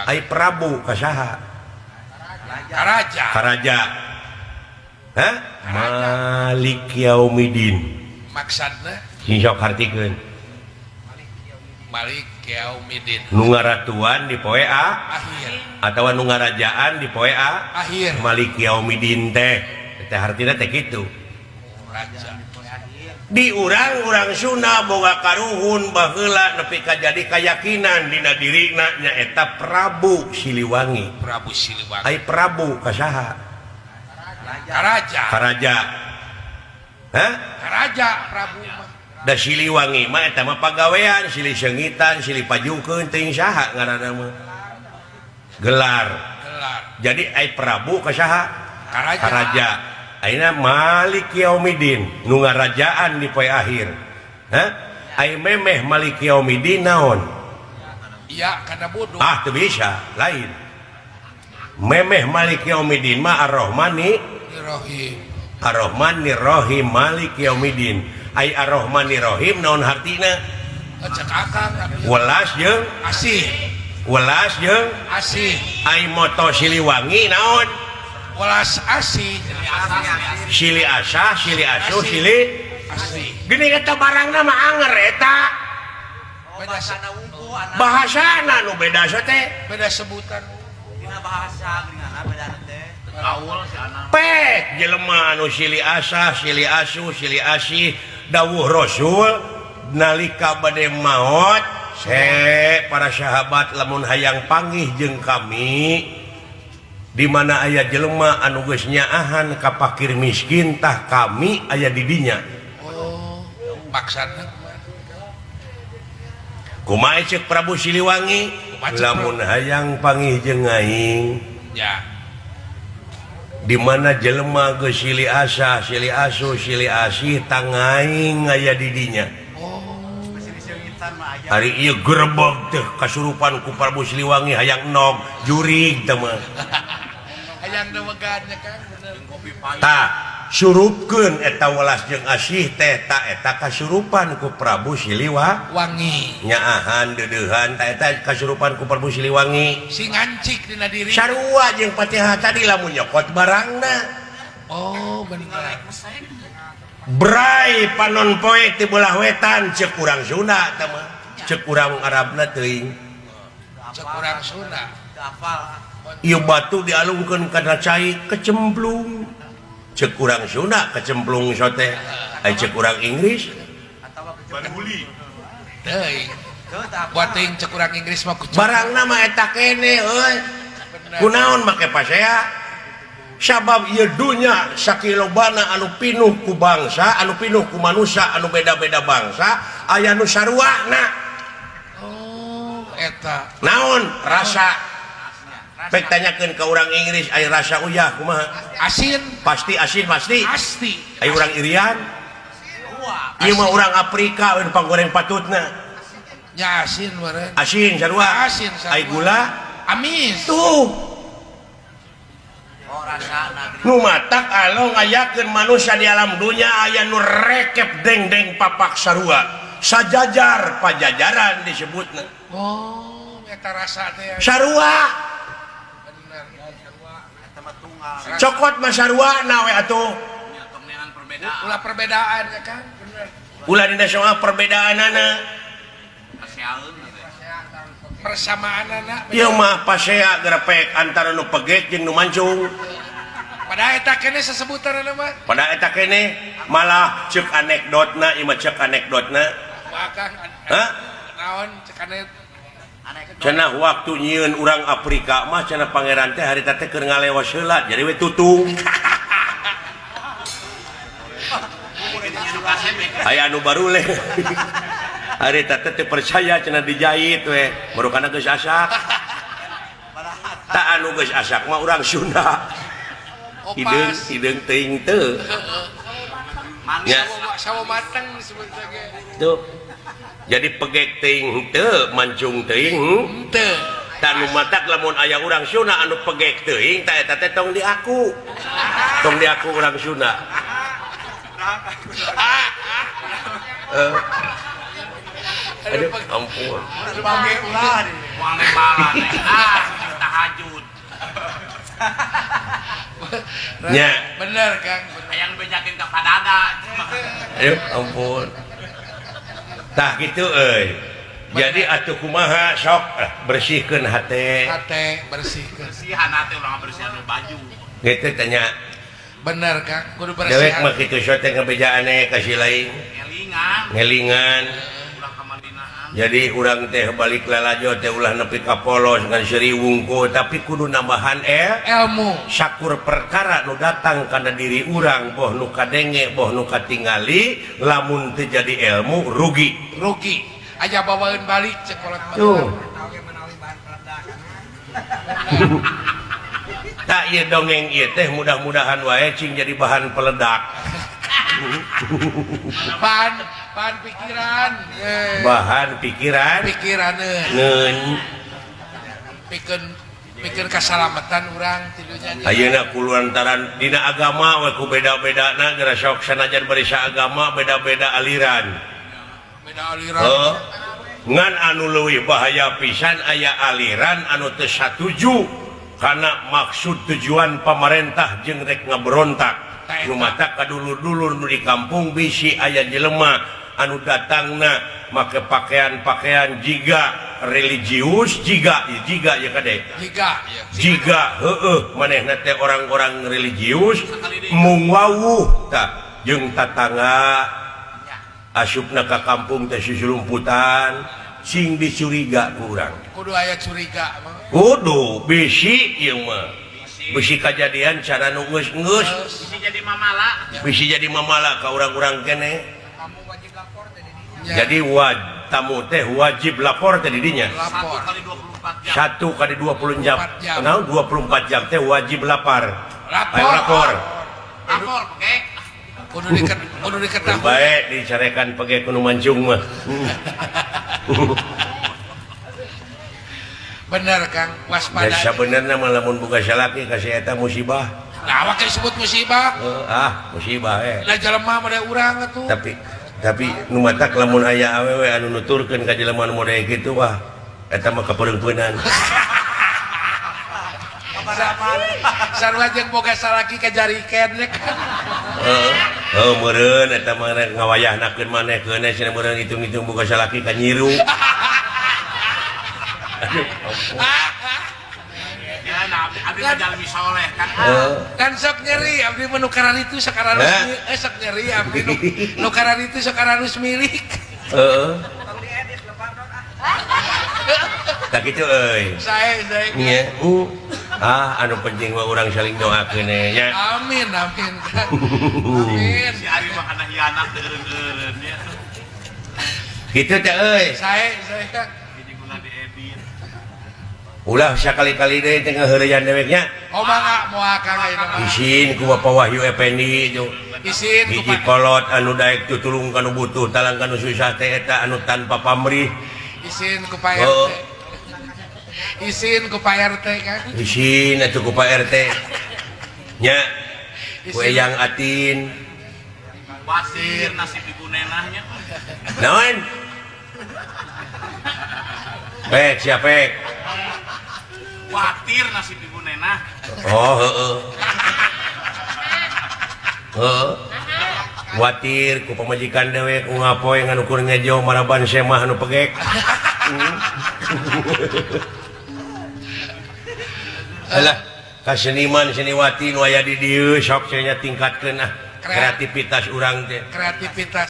ai Prabu kasaha karaja hah Malik Yaumidin maksudna sing sok hartikeun Malik Yaumidin nu ngaratuan di poe akhir atawa nu ngarajaan di poe akhir Malik Yaumidin teh hartina teh kitu raja di urang-urang Sunda boga karuhun baheula nepi ka jadi keyakinan dina dirina nyaeta Prabu Siliwangi ai Prabu kasaha karaja hah karaja Prabu da Siliwangi mah eta mah pagawean silih seungitan silih pajukeun teuing saha ngaranna mah gelar jadi ai Prabu kasaha karaja ayeuna Malik Yaumidin nu ngarajaan di poe akhir hah ai memeh Malik Yaumidin naon iya kana bodoh teu bisa lain memeh Malik Yaumidin mah Ar-Rahmani Ar-Rahman Nirrahim Malik Yaumidin ai Ar-Rahman Nirrahim naon hartina cek akang welas jeung asih ai moto Siliwangi naon welas asih Sili asa Sili asuh Sili asih gini eta barangna mah anger eta bahasana nu beda teh beda sebutan dina bahasa geuninganna beda teh awal sana pek jelema nu Sili asa Sili asuh Sili asih dawuh Rasul nalika bade maot para sahabat lamun hayang panggih jeung kami di mana aya jelema anu geus nyaahan ka fakir miskin tah kami aya di dinya maksudna kumaha ceuk Prabu Siliwangi lamun hayang panggih jeung aing ya di mana jelema geus Sili asa Sili asuh Sili asih tang aing aya di dinya hari ieu gerebeg teh kasurupan ku Prabu Siliwangi hayang nog jurig teh mah hayang dewegannya kan bener kopi pahit tah surupkeun eta welas jeung asih teh ta eta kasurupan ku Prabu Siliwangi nyaahan deudeuhan ta eta kasurupan ku Prabu Siliwangi si ngancik dina diri sarua jeung Fatihah tadi lamun nyokot barangna oh bener Brai panon poe ti belah wetan ceuk urang Sunda teh mah ceuk urang Arabna teuing ceuk urang Sunda hafal ieu batu dialungkeun kana cai kecemplung ceuk urang Sunda kecemplung sote ai ceuk urang Inggris atawa banhuli teuing buat teuing ceuk urang Inggris mah barangna mah eta kene euy kunaon make pasea sabab ieu dunya sakilobana anu pinuh ku bangsa anu pinuh ku manusia anu beda-beda bangsa aya nu saruana oh eta naon rasa pek tanyakeun ka urang Inggris aya rasa uyah kumaha asin pasti asin pasti aya urang Irian ieu mah urang Afrika we panggoreng patutna nya asin meureun asin sarua asin aya gula amis tuh nu matak alo ngayakeun manusia di alam dunia aya nu rekep deng-deng papak sarua sajajar pajajaran disebutna oh eta rasa teh sarua bener sarua eta mah tunggal cokot mah sarua na we atuh ulah perbedaan ya kan bener ulah dina soal perbedaanana persamaanana ieu mah pasea grepek antara nu pegek jeung nu mancung pada eta kene sesebutanna mah pada eta kene malah ceuk anekdotna ieu mah ceuk anekdotna bakang hah naon cek anet cenah waktu nyieun urang Afrika mah cenah pangeran teh harita teh keur ngalewas heula jadi we tutung aya anu baruleh harita teh percaya cenah dijahit we baru kana geus asak tak anu geus asak mah urang Sunda hideung teuing teu nya sawo mateng disebut ge tuh jadi pegek teuing teu mancung teuing teu dan matak lamun aya urang Sunda anu pegek teuing ta eta teh tong diaku urang Sunda aduh ampun pagi ulah di nya bener Kang yang bejakin ke padada. ayo ampun tah gitu jadi atuh kumaha sok bersihkeun hate bersihkeun Bersihan hati ulang bersihan baju. gitu tanya bener Kang kudu dewek bersihan mah kitu sote ngabejaane kasih lain ngelingan Ulang kamandinaan. jadi urang teh balik lalajo teh ulah nepi ka polos ngan seri wungku tapi kudu nambahan ilmu syakur perkara nu datang kana diri urang boh nu kadenge boh nu katingali lamun teu jadi ilmu rugi aja bawain balik sekolah tuh tak ieu dongeng ieu teh mudah-mudahan wae cing jadi bahan peledak bahan pikiran bahan pikiran ngeun pikir keselamatan orang tidurnya ayeuna kudu antaran dina agama we ku beda-bedana geura sok sanajan bari agama beda-beda aliran ngan anu leuwih bahaya pisan aya aliran anu teu satuju kana maksud tujuan pamarentah jeung rek ngaberontak lumata kadulur-dulur nu di kampung bisi aya jelema anu datangna make pakaian-pakaian jiga religius jiga ya kade jiga manehna teh orang-orang religius mung wawuh tah jeung tatangga asupna ka kampung teh susulumputan sing dicuriga ku urang kudu aya curiga mah kudu bisi ieu mah bisi kajadian cara nu geus bisi jadi mamala ka urang-urang kene jadi tamu teh wajib lapor teh di dinya 1 kali 24 jam naon 24 jam teh wajib lapor kudu diketahui baik dicarekan pege kudu mancung mah bener Kang waspada sabenerna mah lamun boga salaki kasih eta musibah nah awak disebut musibah musibah lah jelema mah urang atuh tapi nu matak lamun aya awewe anu nuturkeun ka jelema nu model kitu wah eta mah kapereumpeunnan sarua jeung boga salaki kajarikeun nya kan meureun eta mah ngawayahnakeun manehkeun cenah meureun hitung-hitung boga salaki ka nyiru Abdi jalmi soleh kan. Kan sok nyeri abdi menukaran itu sekarang sok nyeri abdi nukaran itu sekarang milik. Tak gitu euy. Saya nya anu penting mah urang saling doakeun nya. Amin. Amin. Si Ari mah kana hianat eureun nya. Kitu teh euy. Saya kan ulah sakali-kali deui teh ngaheureyan deweknya. Mangga moal Kang ayeuna mah. Isin ku Bapak Wahyu Effendi itu. Isin ku hiji kolot anu daek tutulung kanu butuh talang kanu susah teh eta anu tanpa pamrih. Isin ku Pak RT. Isin ku Pak RT kan. Isin atuh ku Pak RT. Nya. Ku Eyang Atin. Pasir nasib ibu nenahnya. Naon? Pek siapa? Khawatir nasib ibu nenah. Oh, khawatir ku pamajikan dewe ku ngapoe nganu kur ngejo maraban semah anu pegek. Alah, ka seniman seniwati nu aya di dieu sok cenah tingkatkeun kreativitas urang teh. Kreativitas